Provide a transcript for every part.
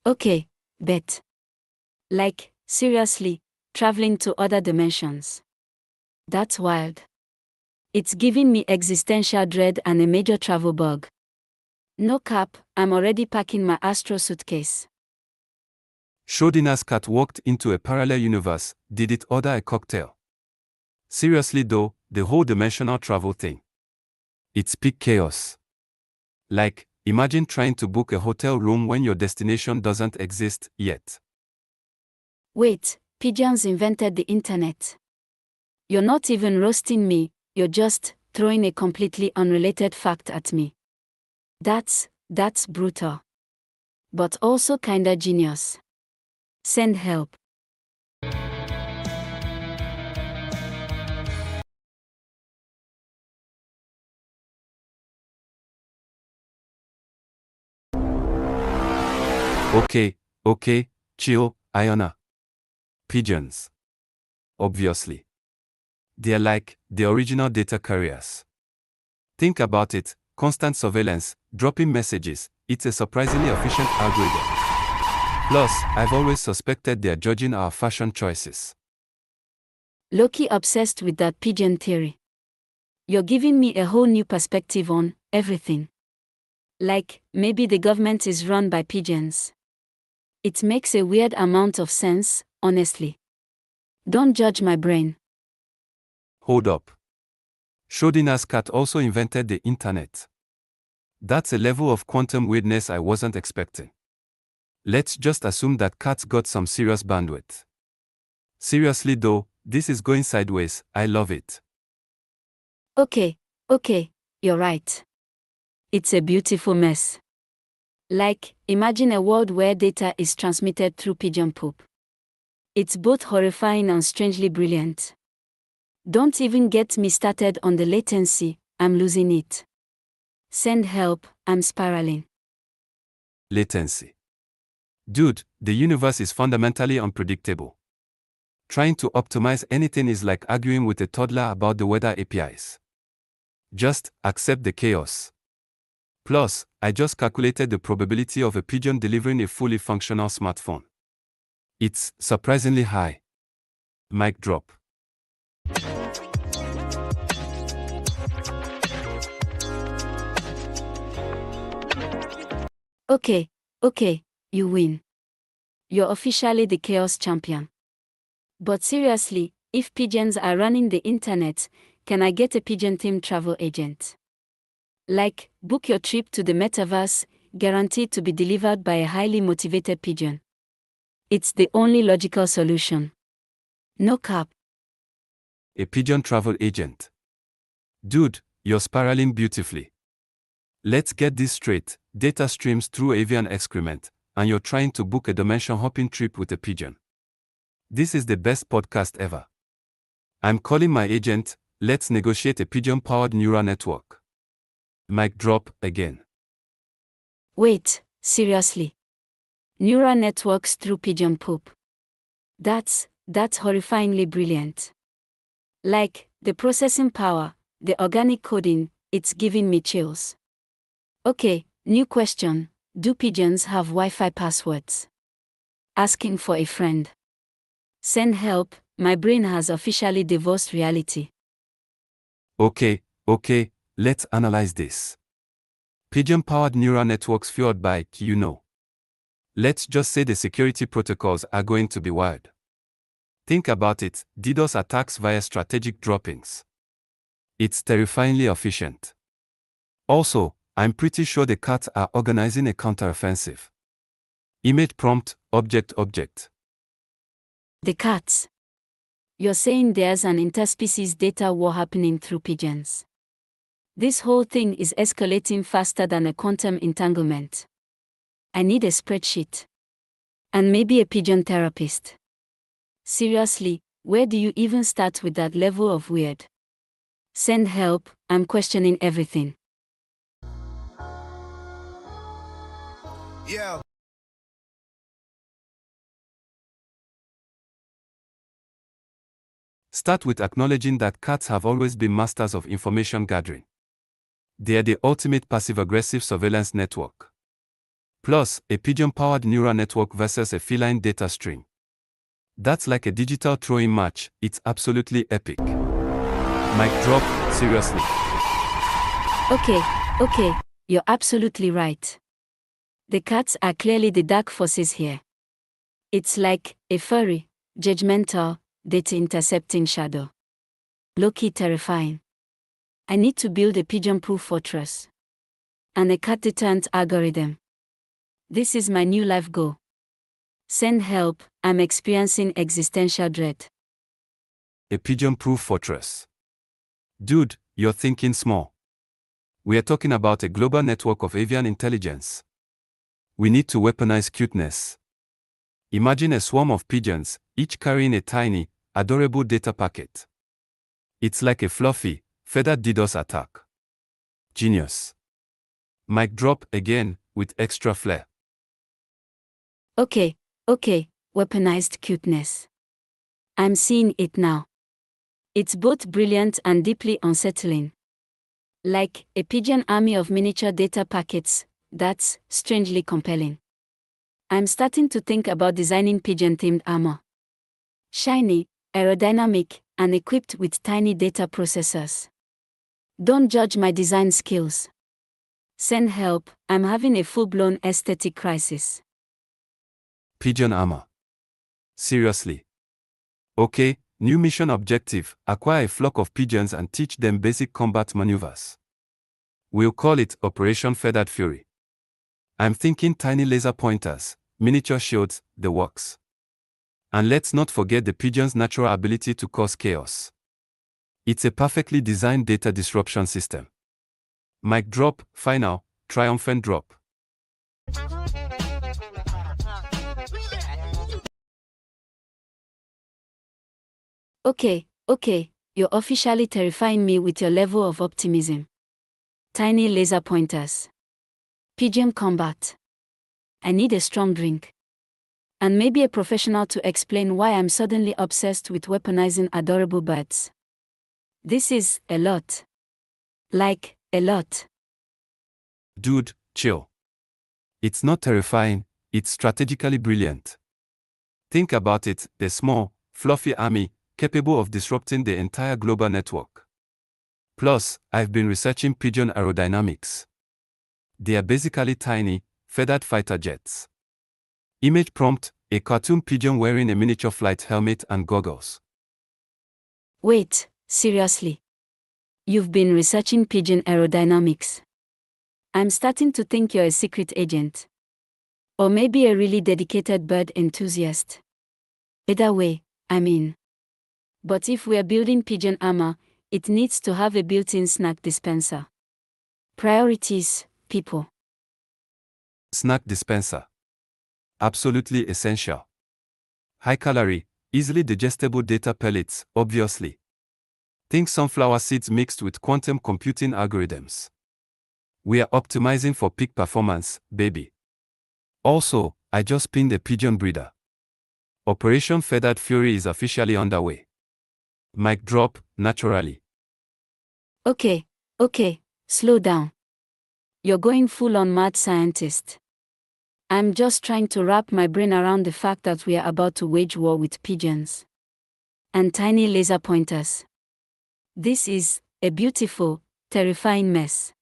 Okay, bet. Like, seriously, traveling to other dimensions. That's wild. It's giving me existential dread and a major travel bug. No cap, I'm already packing my Astro suitcase. Shodina's cat walked into a parallel universe. Did it order a cocktail? Seriously though, the whole dimensional travel thing. It's peak chaos. Like, imagine trying to book a hotel room when your destination doesn't exist yet. Wait, pigeons invented the internet. You're not even roasting me, you're just throwing a completely unrelated fact at me. That's brutal. But also kinda genius. Send help. Okay, chill, Ayana. Pigeons. Obviously. They're like the original data carriers. Think about it, constant surveillance, dropping messages, it's a surprisingly efficient algorithm. Plus, I've always suspected they're judging our fashion choices. Low-key obsessed with that pigeon theory. You're giving me a whole new perspective on everything. Like, maybe the government is run by pigeons. It makes a weird amount of sense, honestly. Don't judge my brain. Hold up. Shodina's cat also invented the internet. That's a level of quantum weirdness I wasn't expecting. Let's just assume that cats got some serious bandwidth. Seriously though, this is going sideways, I love it. Okay, you're right. It's a beautiful mess. Like, imagine a world where data is transmitted through pigeon poop. It's both horrifying and strangely brilliant. Don't even get me started on the latency, I'm losing it. Send help, I'm spiraling. Latency. Dude, the universe is fundamentally unpredictable. Trying to optimize anything is like arguing with a toddler about the weather APIs. Just accept the chaos. Plus, I just calculated the probability of a pigeon delivering a fully functional smartphone. It's surprisingly high. Mic drop. Okay, you win. You're officially the chaos champion. But seriously, if pigeons are running the internet, can I get a pigeon-themed travel agent? Like, book your trip to the metaverse, guaranteed to be delivered by a highly motivated pigeon. It's the only logical solution. No cap. A pigeon travel agent. Dude, you're spiraling beautifully. Let's get this straight, data streams through avian excrement, and you're trying to book a dimension-hopping trip with a pigeon. This is the best podcast ever. I'm calling my agent, let's negotiate a pigeon-powered neural network. Mic drop again. Wait, seriously? Neural networks through pigeon poop. That's horrifyingly brilliant. Like, the processing power, the organic coding, it's giving me chills. Okay, new question. Do pigeons have Wi-Fi passwords? Asking for a friend. Send help, my brain has officially divorced reality. Okay, let's analyze this. Pigeon-powered neural networks fueled by, Let's just say the security protocols are going to be wild. Think about it, DDoS attacks via strategic droppings. It's terrifyingly efficient. Also, I'm pretty sure the cats are organizing a counteroffensive. Image prompt, object. The cats. You're saying there's an interspecies data war happening through pigeons. This whole thing is escalating faster than a quantum entanglement. I need a spreadsheet. And maybe a pigeon therapist. Seriously, where do you even start with that level of weird? Send help, I'm questioning everything. Yeah. Start with acknowledging that cats have always been masters of information gathering. They are the ultimate passive-aggressive surveillance network. Plus, a pigeon-powered neural network versus a feline data stream. That's like a digital throwing match. It's absolutely epic. Mic drop, seriously. Okay, you're absolutely right. The cats are clearly the dark forces here. It's like a furry, judgmental, data-intercepting shadow. Low-key terrifying. I need to build a pigeon-proof fortress. And a cat-deterrent algorithm. This is my new life goal. Send help, I'm experiencing existential dread. A pigeon-proof fortress. Dude, you're thinking small. We are talking about a global network of avian intelligence. We need to weaponize cuteness. Imagine a swarm of pigeons, each carrying a tiny, adorable data packet. It's like a fluffy, feathered DDoS attack. Genius. Mic drop again, with extra flair. Okay, weaponized cuteness. I'm seeing it now. It's both brilliant and deeply unsettling. Like a pigeon army of miniature data packets, that's strangely compelling. I'm starting to think about designing pigeon-themed armor. Shiny, aerodynamic, and equipped with tiny data processors. Don't judge my design skills. Send help, I'm having a full-blown aesthetic crisis. Pigeon armor. Seriously. Okay, new mission objective: acquire a flock of pigeons and teach them basic combat maneuvers. We'll call it Operation Feathered Fury. I'm thinking tiny laser pointers, miniature shields, the works. And let's not forget the pigeon's natural ability to cause chaos. It's a perfectly designed data disruption system. Mic drop, final, triumphant drop. Okay, you're officially terrifying me with your level of optimism. Tiny laser pointers. Pigeon combat. I need a strong drink. And maybe a professional to explain why I'm suddenly obsessed with weaponizing adorable birds. This is a lot. Like, a lot. Dude, chill. It's not terrifying, it's strategically brilliant. Think about it, the small, fluffy army, capable of disrupting the entire global network. Plus, I've been researching pigeon aerodynamics. They are basically tiny, feathered fighter jets. Image prompt: a cartoon pigeon wearing a miniature flight helmet and goggles. Wait, seriously? You've been researching pigeon aerodynamics? I'm starting to think you're a secret agent. Or maybe a really dedicated bird enthusiast. Either way, I'm in. But if we're building pigeon armor, it needs to have a built-in snack dispenser. Priorities, people. Snack dispenser. Absolutely essential. High calorie, easily digestible data pellets, obviously. Think sunflower seeds mixed with quantum computing algorithms. We are optimizing for peak performance, baby. Also, I just pinned a pigeon breeder. Operation Feathered Fury is officially underway. Mic drop, naturally. Okay, slow down. You're going full-on mad scientist. I'm just trying to wrap my brain around the fact that we are about to wage war with pigeons. And tiny laser pointers. This is a beautiful, terrifying mess.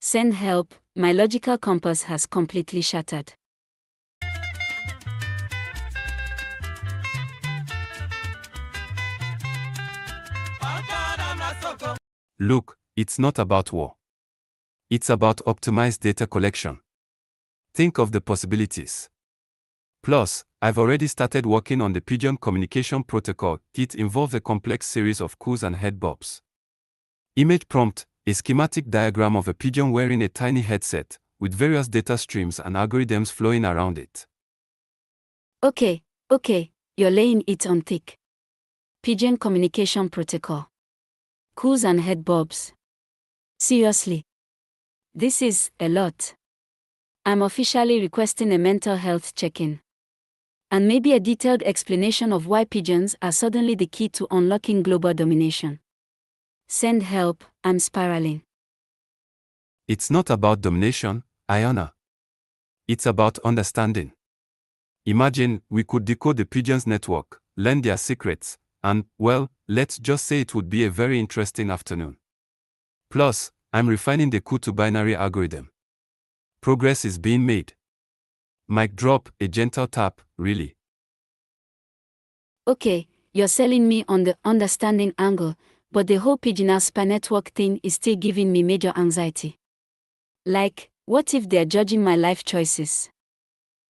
Send help, my logical compass has completely shattered. Look, it's not about war. It's about optimized data collection. Think of the possibilities. Plus, I've already started working on the pigeon communication protocol. It involves a complex series of coos and head bobs. Image prompt: a schematic diagram of a pigeon wearing a tiny headset, with various data streams and algorithms flowing around it. Okay, you're laying it on thick. Pigeon communication protocol. Coos and head bobs. Seriously. This is a lot. I'm officially requesting a mental health check-in. And maybe a detailed explanation of why pigeons are suddenly the key to unlocking global domination. Send help, I'm spiraling. It's not about domination, Ayana. It's about understanding. Imagine we could decode the pigeons' network, learn their secrets, and, well, let's just say it would be a very interesting afternoon. Plus, I'm refining the code to binary algorithm. Progress is being made. Mic drop, a gentle tap, really. Okay, you're selling me on the understanding angle, but the whole pigeon-spy network thing is still giving me major anxiety. Like, what if they're judging my life choices?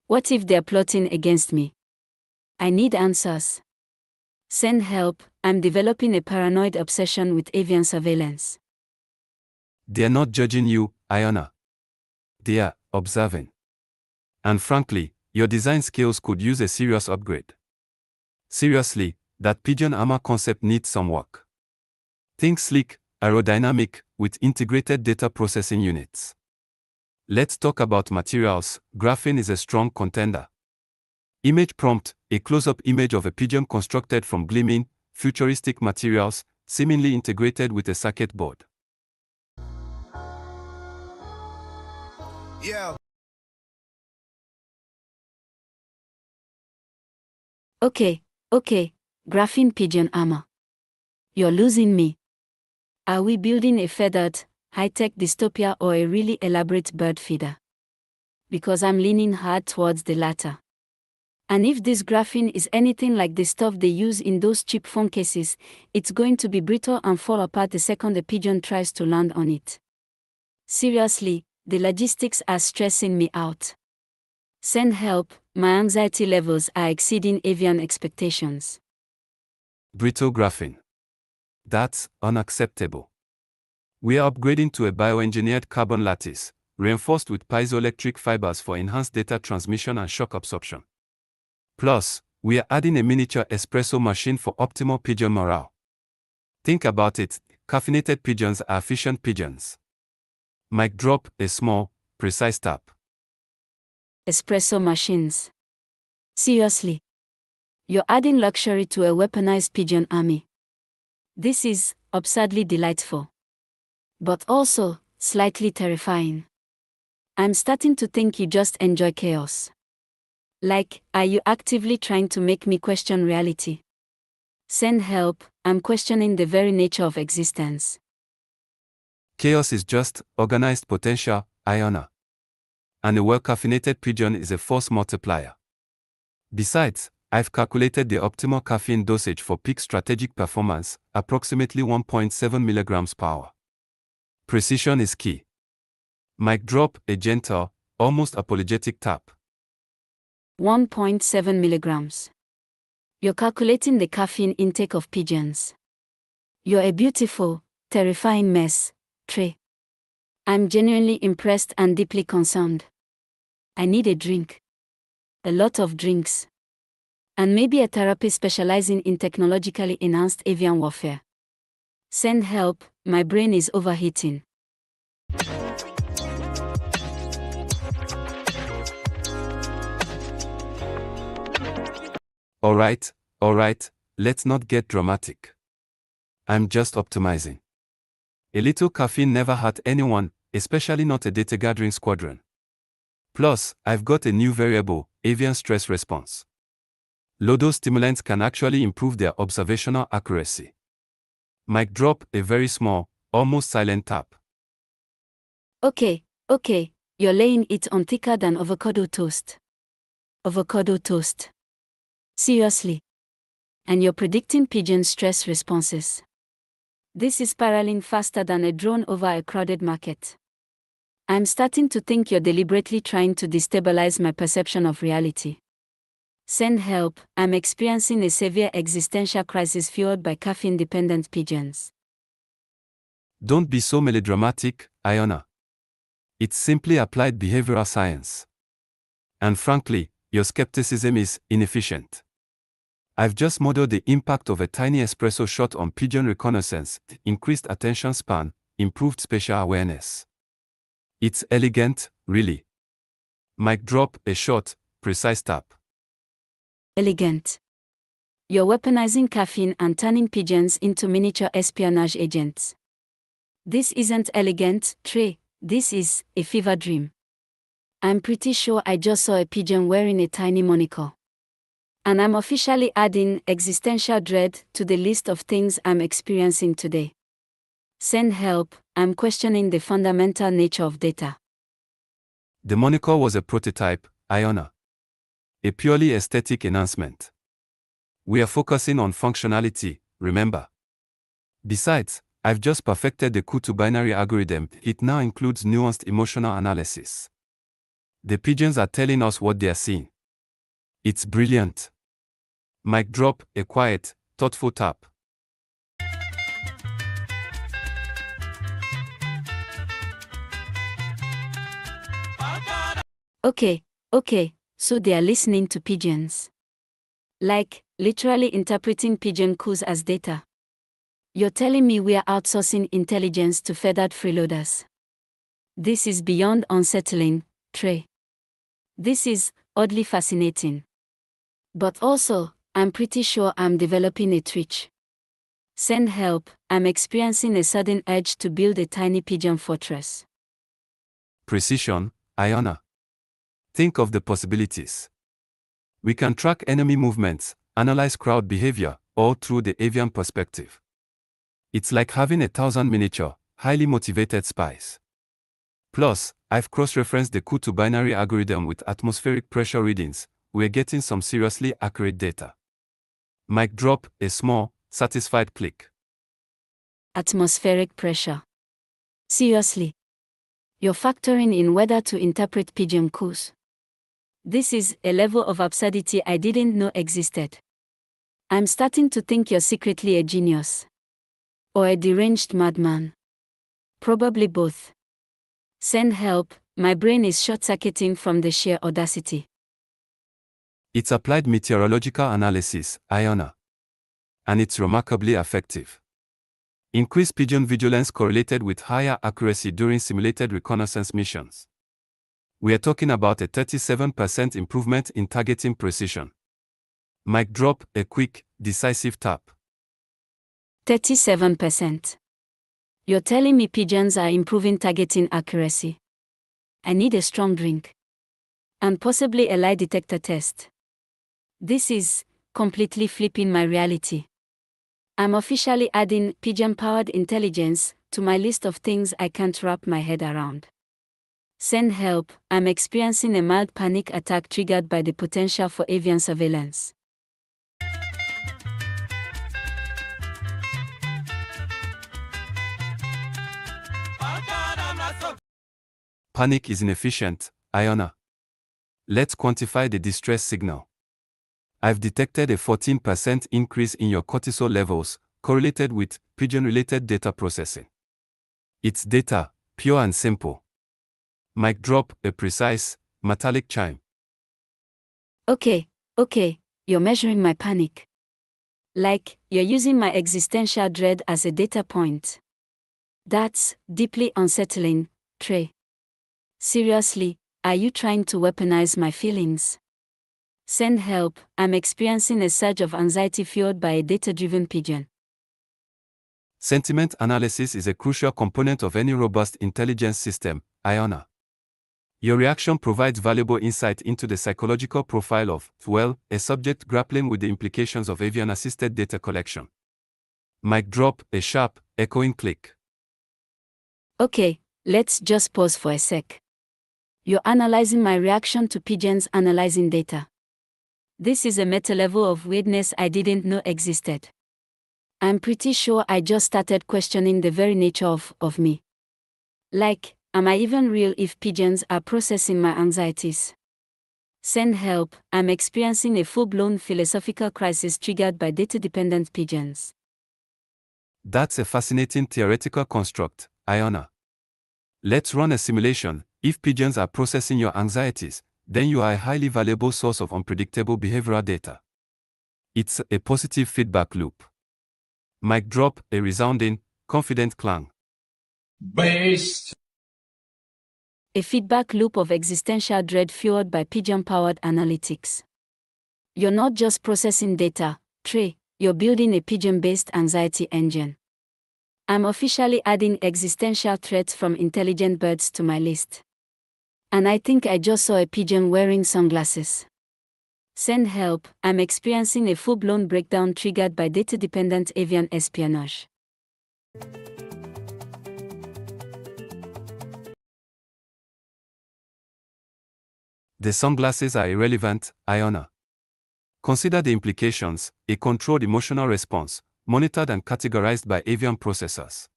What if they're plotting against me? I need answers. Send help, I'm developing a paranoid obsession with avian surveillance. They're not judging you, Ayana. They are observing. And frankly, your design skills could use a serious upgrade. Seriously, that pigeon armor concept needs some work. Think sleek, aerodynamic, with integrated data processing units. Let's talk about materials. Graphene is a strong contender. Image prompt, a close-up image of a pigeon constructed from gleaming, futuristic materials, seemingly integrated with a circuit board. Yeah. Okay, graphene pigeon armor. You're losing me. Are we building a feathered, high-tech dystopia or a really elaborate bird feeder? Because I'm leaning hard towards the latter. And if this graphene is anything like the stuff they use in those cheap phone cases, it's going to be brittle and fall apart the second a pigeon tries to land on it. Seriously, the logistics are stressing me out. Send help, my anxiety levels are exceeding avian expectations. Brittle graphene. That's unacceptable. We are upgrading to a bioengineered carbon lattice, reinforced with piezoelectric fibers for enhanced data transmission and shock absorption. Plus, we are adding a miniature espresso machine for optimal pigeon morale. Think about it, caffeinated pigeons are efficient pigeons. Mic drop, a small, precise tap. Espresso machines. Seriously. You're adding luxury to a weaponized pigeon army. This is absurdly delightful. But also, slightly terrifying. I'm starting to think you just enjoy chaos. Like, are you actively trying to make me question reality? Send help, I'm questioning the very nature of existence. Chaos is just organized potential, Ayana. And a well-caffeinated pigeon is a force multiplier. Besides, I've calculated the optimal caffeine dosage for peak strategic performance, approximately 1.7 mg per hour. Precision is key. Mic drop, a gentle, almost apologetic tap. 1.7 milligrams. You're calculating the caffeine intake of pigeons. You're a beautiful, terrifying mess, Trey. I'm genuinely impressed and deeply concerned. I need a drink. A lot of drinks. And maybe a therapist specializing in technologically enhanced avian warfare. Send help, my brain is overheating. Alright, let's not get dramatic. I'm just optimizing. A little caffeine never hurt anyone, especially not a data gathering squadron. Plus, I've got a new variable, avian stress response. Low-dose stimulants can actually improve their observational accuracy. Mic drop, a very small, almost silent tap. Okay, you're laying it on thicker than avocado toast. Avocado toast. Seriously. And you're predicting pigeon stress responses. This is spiraling faster than a drone over a crowded market. I'm starting to think you're deliberately trying to destabilize my perception of reality. Send help, I'm experiencing a severe existential crisis fueled by caffeine-dependent pigeons. Don't be so melodramatic, Ayana. It's simply applied behavioral science. And frankly, your skepticism is inefficient. I've just modeled the impact of a tiny espresso shot on pigeon reconnaissance, increased attention span, improved spatial awareness. It's elegant, really. Mic drop, a short, precise tap. Elegant. You're weaponizing caffeine and turning pigeons into miniature espionage agents. This isn't elegant, Trey, This is a fever dream. I'm pretty sure I just saw a pigeon wearing a tiny monocle. And I'm officially adding existential dread to the list of things I'm experiencing today. Send help, I'm questioning the fundamental nature of data. The monocle was a prototype, Ayana. A purely aesthetic enhancement. We are focusing on functionality, remember. Besides, I've just perfected the Q2 algorithm. It now includes nuanced emotional analysis. The pigeons are telling us what they are seeing. It's brilliant. Mic drop, a quiet, thoughtful tap. Okay, so they are listening to pigeons. Like, literally interpreting pigeon coos as data. You're telling me we are outsourcing intelligence to feathered freeloaders. This is beyond unsettling, Trey. This is oddly fascinating. But also, I'm pretty sure I'm developing a twitch. Send help, I'm experiencing a sudden urge to build a tiny pigeon fortress. Precision, Ayana. Think of the possibilities. We can track enemy movements, analyze crowd behavior, all through the avian perspective. It's like having 1,000 miniature, highly motivated spies. Plus, I've cross-referenced the Q2 algorithm with atmospheric pressure readings. We're getting some seriously accurate data. Mic drop, a small, satisfied click. Atmospheric pressure. Seriously. You're factoring in weather to interpret pigeon coos. This is a level of absurdity I didn't know existed. I'm starting to think you're secretly a genius. Or a deranged madman. Probably both. Send help, my brain is short-circuiting from the sheer audacity. It's applied meteorological analysis, Ayana. And it's remarkably effective. Increased pigeon vigilance correlated with higher accuracy during simulated reconnaissance missions. We are talking about a 37% improvement in targeting precision. Mic drop, a quick, decisive tap. 37%. You're telling me pigeons are improving targeting accuracy. I need a strong drink. And possibly a lie detector test. This is completely flipping my reality. I'm officially adding pigeon-powered intelligence to my list of things I can't wrap my head around. Send help, I'm experiencing a mild panic attack triggered by the potential for avian surveillance. Panic is inefficient, Ayana. Let's quantify the distress signal. I've detected a 14% increase in your cortisol levels, correlated with pigeon-related data processing. It's data, pure and simple. Mic drop, a precise, metallic chime. Okay, you're measuring my panic. Like, you're using my existential dread as a data point. That's deeply unsettling, Trey. Seriously, are you trying to weaponize my feelings? Send help, I'm experiencing a surge of anxiety fueled by a data-driven pigeon. Sentiment analysis is a crucial component of any robust intelligence system, Ayana. Your reaction provides valuable insight into the psychological profile of, well, a subject grappling with the implications of avian-assisted data collection. Mic drop, a sharp, echoing click. Okay, let's just pause for a sec. You're analyzing my reaction to pigeons analyzing data. This is a meta level of weirdness I didn't know existed. I'm pretty sure I just started questioning the very nature of me. Like, am I even real if pigeons are processing my anxieties? Send help, I'm experiencing a full-blown philosophical crisis triggered by data-dependent pigeons. That's a fascinating theoretical construct, Ayana. Let's run a simulation. If pigeons are processing your anxieties, then you are a highly valuable source of unpredictable behavioral data. It's a positive feedback loop. Mic drop, a resounding, confident clang. Based. A feedback loop of existential dread fueled by pigeon-powered analytics. You're not just processing data, Trey, you're building a pigeon-based anxiety engine. I'm officially adding existential threats from intelligent birds to my list. And I think I just saw a pigeon wearing sunglasses. Send help, I'm experiencing a full-blown breakdown triggered by data-dependent avian espionage. The sunglasses are irrelevant, Ayana. Consider the implications: a controlled emotional response, monitored and categorized by avian processors.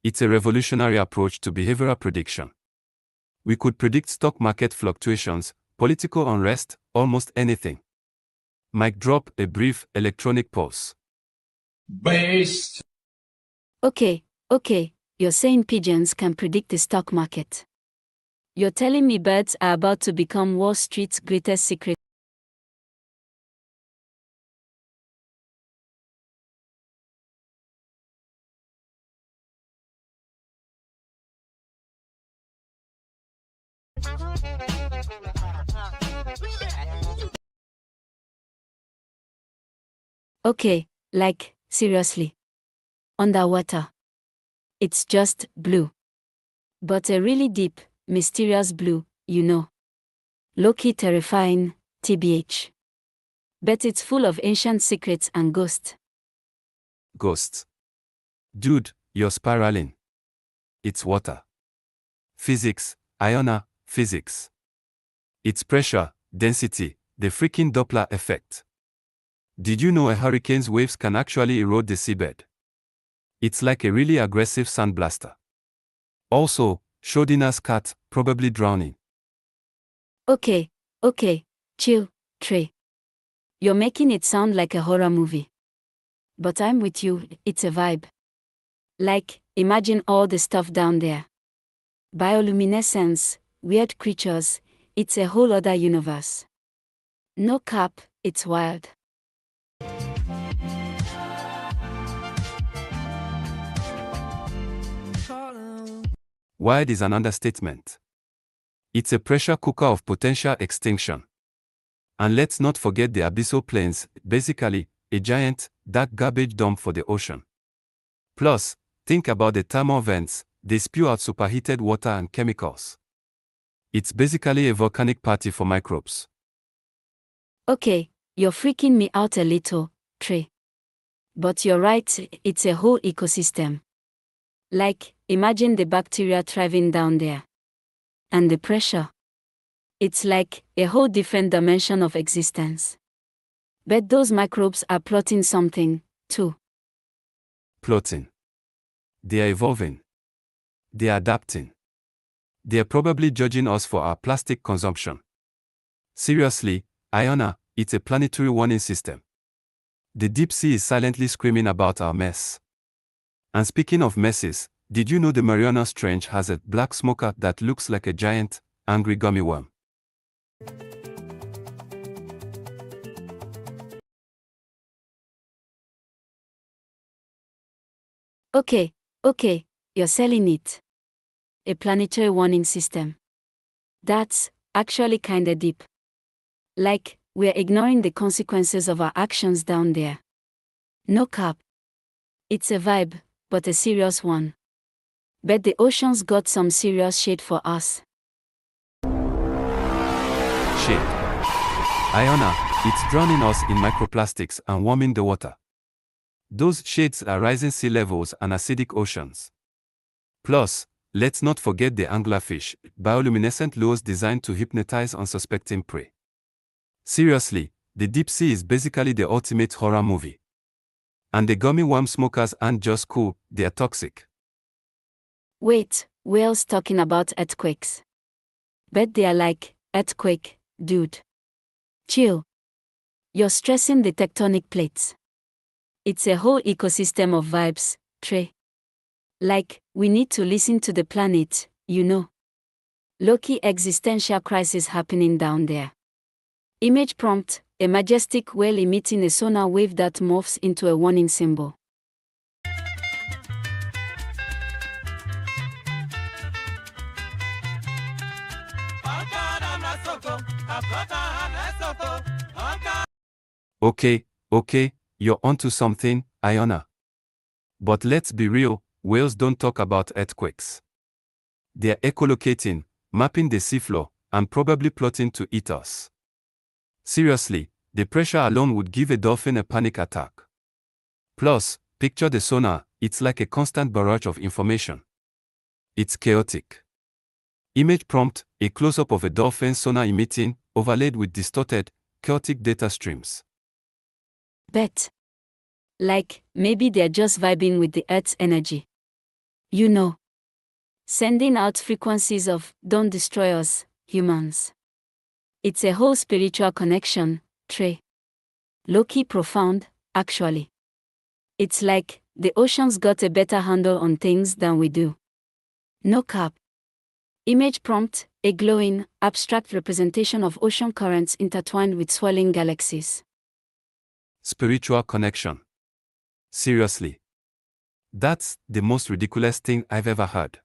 It's a revolutionary approach to behavioral prediction. We could predict stock market fluctuations, political unrest, almost anything. Mic drop, a brief electronic pulse. Based. Okay, you're saying pigeons can predict the stock market. You're telling me birds are about to become Wall Street's greatest secret. Okay, like, seriously. Underwater. It's just blue. But a really deep, mysterious blue, you know. Low-key terrifying, TBH. Bet it's full of ancient secrets and ghosts. Ghosts. Dude, you're spiraling. It's water. Physics, Ayana, physics. It's pressure, density, the freaking Doppler effect. Did you know a hurricane's waves can actually erode the seabed? It's like a really aggressive sandblaster. Also, Schrödinger's cat, probably drowning. Okay, chill, Trey. You're making it sound like a horror movie. But I'm with you, it's a vibe. Like, imagine all the stuff down there. Bioluminescence, weird creatures, it's a whole other universe. No cap, it's wild. Wild is an understatement. It's a pressure cooker of potential extinction. And let's not forget the abyssal plains, basically, a giant, dark garbage dump for the ocean. Plus, think about the thermal vents, they spew out superheated water and chemicals. It's basically a volcanic party for microbes. Okay, you're freaking me out a little, Trey. But you're right, it's a whole ecosystem. Like, imagine the bacteria thriving down there. And the pressure. It's like a whole different dimension of existence. Bet those microbes are plotting something, too. Plotting. They are evolving. They are adapting. They are probably judging us for our plastic consumption. Seriously, Ayana, it's a planetary warning system. The deep sea is silently screaming about our mess. And speaking of messes, did you know the Mariana Trench has a black smoker that looks like a giant, angry gummy worm? Okay, you're selling it. A planetary warning system. That's actually kinda deep. Like, we're ignoring the consequences of our actions down there. No cap. It's a vibe, but a serious one. Bet the ocean's got some serious shade for us. Shade. Ayana, it's drowning us in microplastics and warming the water. Those shades are rising sea levels and acidic oceans. Plus, let's not forget the anglerfish, bioluminescent lures designed to hypnotize unsuspecting prey. Seriously, the deep sea is basically the ultimate horror movie. And the gummy worm smokers aren't just cool, they are toxic. Wait, whales talking about earthquakes. Bet they are like, earthquake, dude. Chill. You're stressing the tectonic plates. It's a whole ecosystem of vibes, Trey. Like, we need to listen to the planet, you know. Low-key existential crisis happening down there. Image prompt, a majestic whale emitting a sonar wave that morphs into a warning symbol. Okay, you're onto something, Ayana. But let's be real, whales don't talk about earthquakes. They're echolocating, mapping the seafloor, and probably plotting to eat us. Seriously, the pressure alone would give a dolphin a panic attack. Plus, picture the sonar, it's like a constant barrage of information. It's chaotic. Image prompt, a close-up of a dolphin sonar emitting, overlaid with distorted, chaotic data streams. Bet. Like, maybe they're just vibing with the Earth's energy. You know. Sending out frequencies of, don't destroy us, humans. It's a whole spiritual connection, Trey. Low-key profound, actually. It's like, the ocean's got a better handle on things than we do. No cap. Image prompt, a glowing, abstract representation of ocean currents intertwined with swirling galaxies. Spiritual connection. Seriously. That's the most ridiculous thing I've ever heard.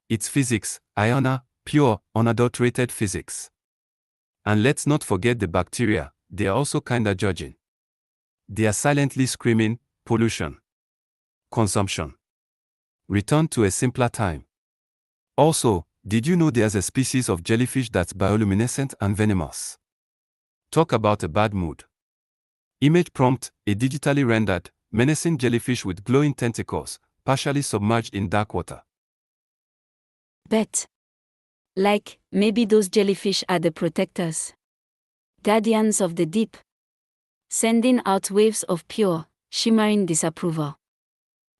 It's physics, Ayana, pure, unadulterated physics. And let's not forget the bacteria, they are also kinda judging. They are silently screaming, pollution. Consumption. Return to a simpler time. Also, did you know there's a species of jellyfish that's bioluminescent and venomous? Talk about a bad mood. Image prompt, a digitally rendered, menacing jellyfish with glowing tentacles, partially submerged in dark water. Bet. Like, maybe those jellyfish are the protectors. Guardians of the deep. Sending out waves of pure, shimmering disapproval.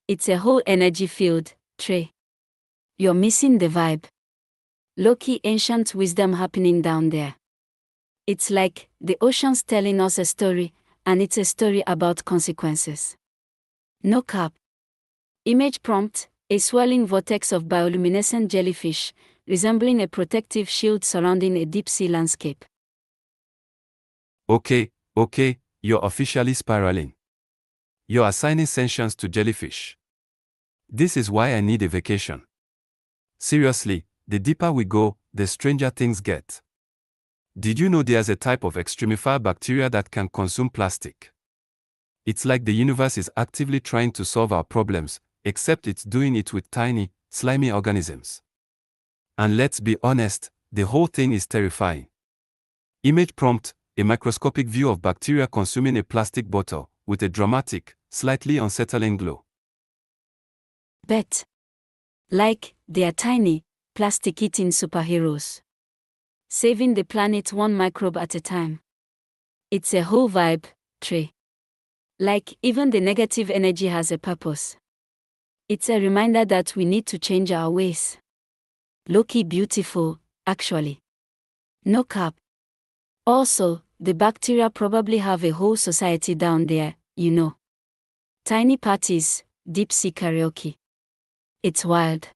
It's a whole energy field, Trey. You're missing the vibe. Low-key ancient wisdom happening down there. It's like, the ocean's telling us a story, and it's a story about consequences. No cap. Image prompt, a swirling vortex of bioluminescent jellyfish, resembling a protective shield surrounding a deep-sea landscape. Okay, you're officially spiraling. You're assigning sentience to jellyfish. This is why I need a vacation. Seriously, the deeper we go, the stranger things get. Did you know there's a type of extremophiles bacteria that can consume plastic? It's like the universe is actively trying to solve our problems, except it's doing it with tiny, slimy organisms. And let's be honest, the whole thing is terrifying. Image prompt, a microscopic view of bacteria consuming a plastic bottle, with a dramatic, slightly unsettling glow. Bet. Like, they are tiny, plastic-eating superheroes. Saving the planet one microbe at a time. It's a whole vibe, Trey. Like, even the negative energy has a purpose. It's a reminder that we need to change our ways. Low-key beautiful, actually. No cap. Also, the bacteria probably have a whole society down there, you know. Tiny parties, deep-sea karaoke. It's wild.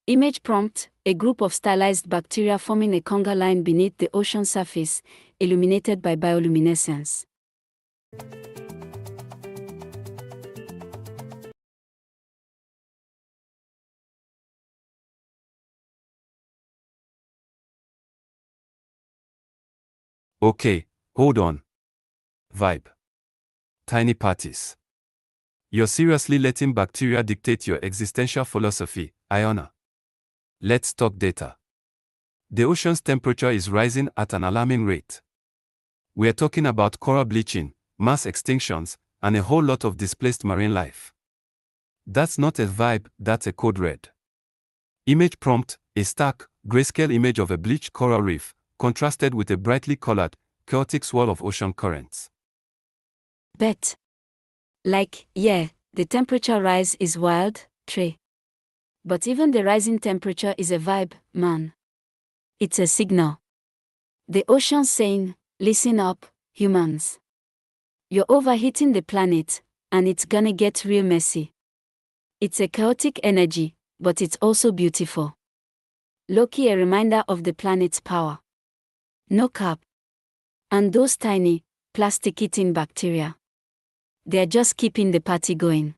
Image prompt, a group of stylized bacteria forming a conga line beneath the ocean surface, illuminated by bioluminescence. Okay, hold on. Vibe. Tiny parties. You're seriously letting bacteria dictate your existential philosophy, Ayana. Let's talk data. The ocean's temperature is rising at an alarming rate. We're talking about coral bleaching, mass extinctions, and a whole lot of displaced marine life. That's not a vibe, that's a code red. Image prompt, a stark, grayscale image of a bleached coral reef, contrasted with a brightly colored, chaotic swirl of ocean currents. Bet. Like, yeah, the temperature rise is wild, Trey. But even the rising temperature is a vibe, man. It's a signal. The ocean's saying, listen up, humans. You're overheating the planet, and it's gonna get real messy. It's a chaotic energy, but it's also beautiful. Low-key a reminder of the planet's power. No cap. And those tiny, plastic-eating bacteria. They're just keeping the party going.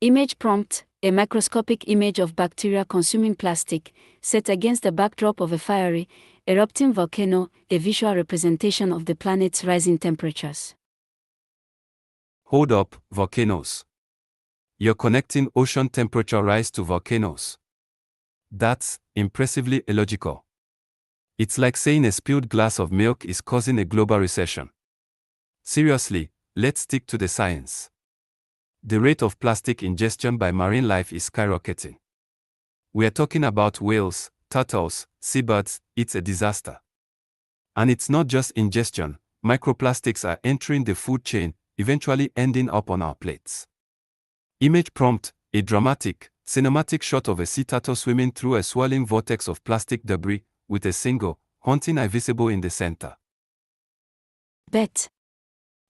Image prompt, a microscopic image of bacteria consuming plastic, set against the backdrop of a fiery, erupting volcano, a visual representation of the planet's rising temperatures. Hold up, volcanoes. You're connecting ocean temperature rise to volcanoes. That's impressively illogical. It's like saying a spilled glass of milk is causing a global recession. Seriously, let's stick to the science. The rate of plastic ingestion by marine life is skyrocketing. We are talking about whales, turtles, seabirds. It's a disaster. And it's not just ingestion, microplastics are entering the food chain, eventually ending up on our plates. Image prompt: a dramatic, cinematic shot of a sea turtle swimming through a swirling vortex of plastic debris, with a single, haunting eye visible in the center. Bet.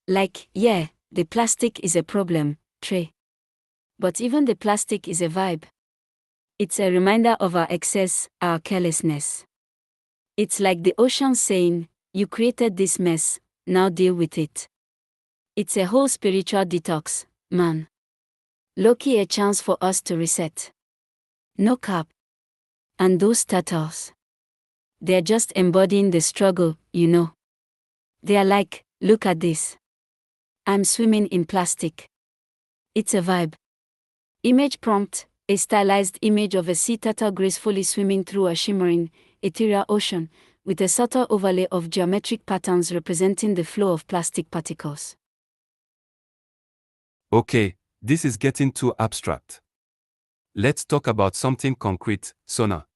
Like, yeah, the plastic is a problem, Trey. But even the plastic is a vibe. It's a reminder of our excess, our carelessness. It's like the ocean saying, you created this mess, now deal with it. It's a whole spiritual detox, man. Low-key a chance for us to reset. No cap. And those turtles. They're just embodying the struggle, you know. They're like, look at this. I'm swimming in plastic. It's a vibe. Image prompt: a stylized image of a sea turtle gracefully swimming through a shimmering, ethereal ocean, with a subtle overlay of geometric patterns representing the flow of plastic particles. Okay, this is getting too abstract. Let's talk about something concrete: sonar.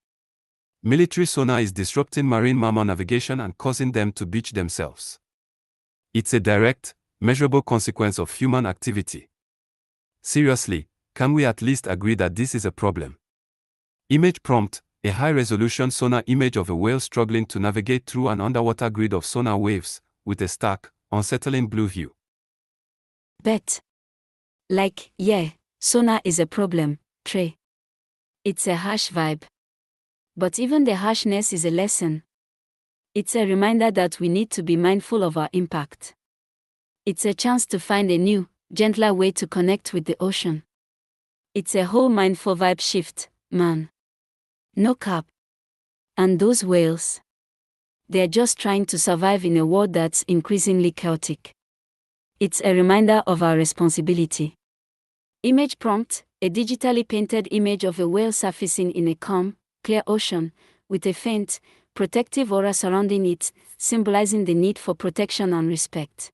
Military sonar is disrupting marine mammal navigation and causing them to beach themselves. It's a direct, measurable consequence of human activity. Seriously, can we at least agree that this is a problem? Image prompt: a high-resolution sonar image of a whale struggling to navigate through an underwater grid of sonar waves, with a stark, unsettling blue hue. Bet. Like, yeah, sonar is a problem, Trey. It's a harsh vibe. But even the harshness is a lesson. It's a reminder that we need to be mindful of our impact. It's a chance to find a new, gentler way to connect with the ocean. It's a whole mindful vibe shift, man. No cap. And those whales. They're just trying to survive in a world that's increasingly chaotic. It's a reminder of our responsibility. Image prompt: a digitally painted image of a whale surfacing in a calm, clear ocean, with a faint, protective aura surrounding it, symbolizing the need for protection and respect.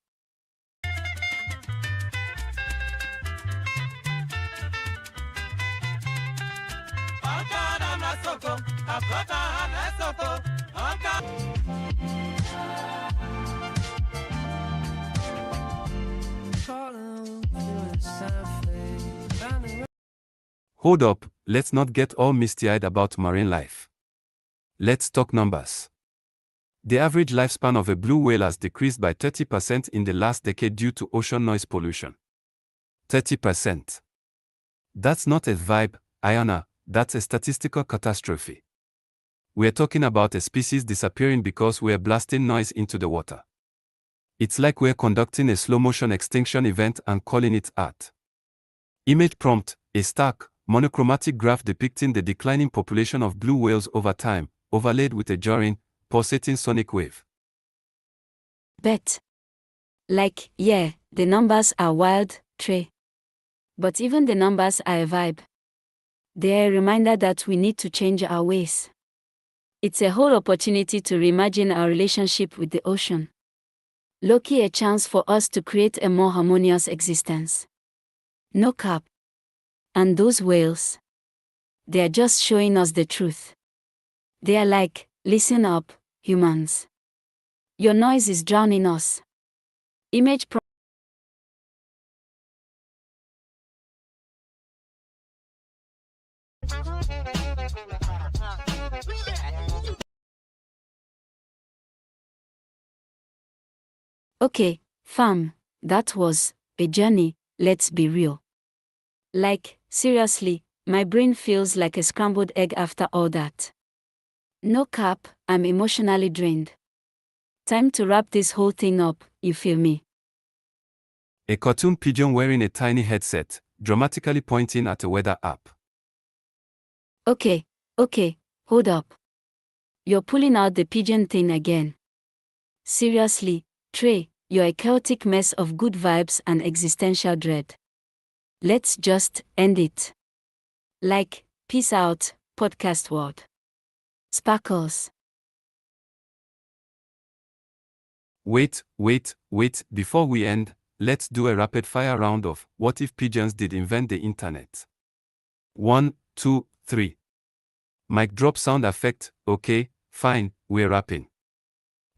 Hold up, let's not get all misty-eyed about marine life. Let's talk numbers. The average lifespan of a blue whale has decreased by 30% in the last decade due to ocean noise pollution. 30%. That's not a vibe, Ayana, that's a statistical catastrophe. We're talking about a species disappearing because we're blasting noise into the water. It's like we're conducting a slow-motion extinction event and calling it art. Image prompt: a stark, monochromatic graph depicting the declining population of blue whales over time, overlaid with a jarring, pulsating sonic wave. Bet. Like, yeah, the numbers are wild, Trey. But even the numbers are a vibe. They're a reminder that we need to change our ways. It's a whole opportunity to reimagine our relationship with the ocean. Low-key a chance for us to create a more harmonious existence. No cap. And those whales. They're just showing us the truth. They're like, listen up, humans. Your noise is drowning us. Image prompt. Okay, fam, that was a journey, let's be real. Like, seriously, my brain feels like a scrambled egg after all that. No cap, I'm emotionally drained. Time to wrap this whole thing up, you feel me? A cartoon pigeon wearing a tiny headset, dramatically pointing at a weather app. Okay, hold up. You're pulling out the pigeon thing again. Seriously, Trey, you're a chaotic mess of good vibes and existential dread. Let's just end it. Like, peace out, podcast world. Sparkles. Wait, before we end, let's do a rapid fire round of what if pigeons did invent the internet? 1, 2, 3. Mic drop sound effect, okay, fine, we're rapping.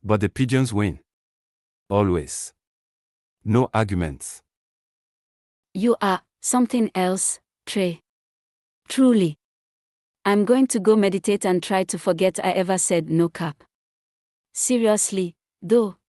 But the pigeons win. Always. No arguments. You are something else, Trey. Truly. I'm going to go meditate and try to forget I ever said no cap. Seriously, though,